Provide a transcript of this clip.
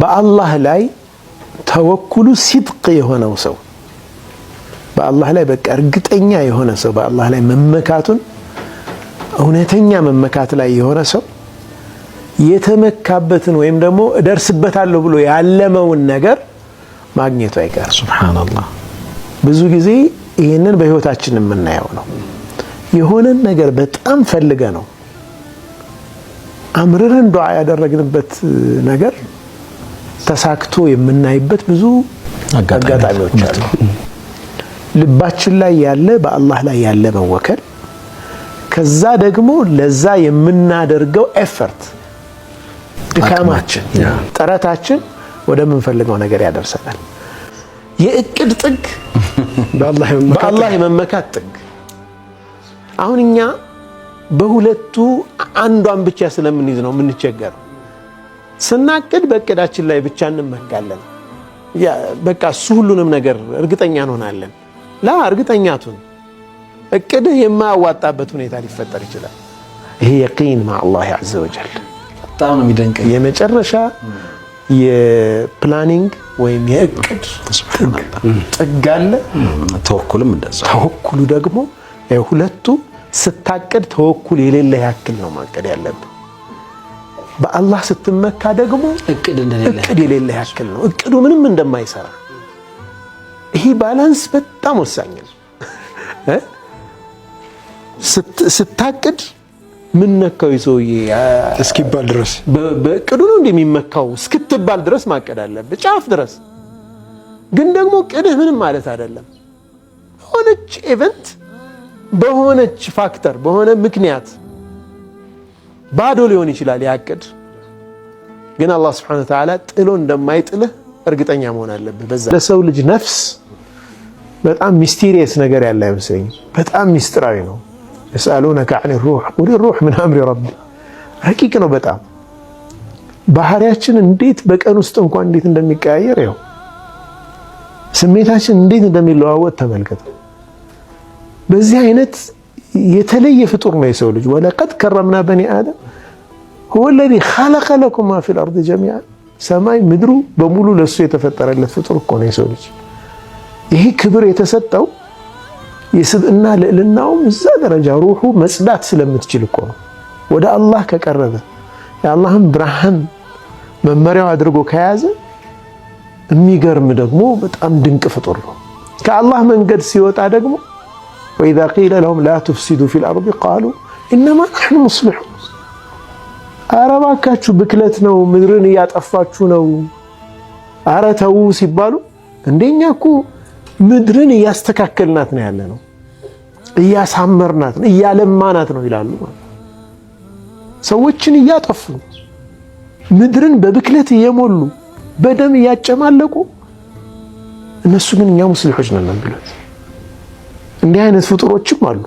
በአላህ ላይ ተወኩሉ ሲድቅ የሆነው ሰው በአላህ ላይ በቃ እርግጠኛ የሆነ ሰው በአላህ ላይ መመካቱን እውነተኛ መመካት ላይ የሆነ ሰው የተመካበትን ወይም ደግሞ እደርስበታለሁ ብሎ ያለመውን ነገር ማግኘቱ አይቀርም። ሱብሃንአላህ። ብዙ ጊዜ ይሄንን በህይወታችን የምናየው ነው። የሆነን ነገር በጣም ፈልገ ነው አምርረን ዱዓ ያደረግንበት ነገር ተሳክቶ የምናይበት ብዙ አጋጣሚዎች አሉ። ልባችን ላይ ያለ በአላህ ላይ ያለ መወከል ከዛ ደግሞ ለዛ የምናደርገው ኤፈርት ድካማችን ጥረታችን ወደ ምንፈልገው ነገር ያደርሰናል። የእቅድ ጥግ በአላህ የመመካት ጥግ። አሁን እኛ በሁለቱ አንዷን ብቻ ስለምንይዝ ነው የምንቸገረው። ስናቅድ በእቅዳችን ላይ ብቻ እንመካለን። በቃ እሱ ሁሉንም ነገር እርግጠኛ እንሆናለን። እርግጠኛቱን እቅድህ የማያዋጣበት ሁኔታ ሊፈጠር ይችላል። ይሄ የቂን مع الله عز وجل በጣም ነው የሚደንቀኝ። የመጨረሻ የፕላኒንግ ወይም የእቅድ ጥግ አለ። ተወኩልም እንደዛ። ተወኩሉ ደግሞ ሁለቱ ስታቅድ ተወኩል የሌለ ያክል ነው ማቀድ ያለብህ። በአላህ ስትመካ ደግሞ እቅድ የሌለ ያክል ነው። እቅዱ ምንም እንደማይሰራ ይሄ ባላንስ በጣም ወሳኝ ነው። ስታቅድ ምን ነካው ይሰውዬ እስኪባል ድረስ በእቅዱ ነው እንደሚመካው እስክትባል ድረስ ማቀድ አለብህ፣ ጫፍ ድረስ። ግን ደግሞ ቅድህ ምንም ማለት አይደለም። በሆነች ኢቨንት በሆነች ፋክተር በሆነ ምክንያት ባዶ ሊሆን ይችላል ያቅድ። ግን አላህ Subhanahu Wa Ta'ala ጥሎ እንደማይጥልህ እርግጠኛ መሆን አለብህ። በዛ ለሰው ልጅ ነፍስ በጣም ሚስቴሪየስ ነገር ያለ አይመስለኝም። በጣም ሚስጥራዊ ነው። يسألونك عن الروح قل الروح من أمر ربي ረቂቅ ነው በጣም። ባህሪያችን እንዴት በቀን ውስጥ እንኳን እንዴት እንደሚቀያየር ያው ስሜታችን እንዴት እንደሚለዋወጥ ተመልከቱ። በዚህ አይነት የተለየ ፍጡር ነው የሰው ልጅ። ወለቀድ ከረምና በኒ አደም هو الذي خلق لكم ما في الأرض جميعا ሰማይ ምድሩ በሙሉ ለሱ የተፈጠረለት ፍጡር እኮ ነው የሰው ልጅ። ይሄ ክብር የተሰጠው የስብዕና ልዕልናውም እዛ ደረጃ ሩሑ መጽዳት ስለምትችል እኮ ነው። ወደ አላህ ከቀረበ የአላህን ብርሃን መመሪያው አድርጎ ከያዘ የሚገርም ደግሞ በጣም ድንቅ ፍጡር ነው። ከአላህ መንገድ ሲወጣ ደግሞ وإذا قيل لهم لا تفسدوا في الأرض قالوا إنما نحن مصلحون ኧረ እባካችሁ ብክለት ነው ምድርን እያጠፋችሁ ነው ኧረ ተው ሲባሉ እንደኛ እኮ ምድርን እያስተካከልናት ነው ያለ ነው እያሳመርናት ነው እያለማናት ነው ይላሉ። ሰዎችን እያጠፉ ምድርን በብክለት እየሞሉ በደም እያጨማለቁ እነሱ ግን እኛ ሙስሊሞች ነን ብለው እንዲህ አይነት ፍጡሮችም አሉ።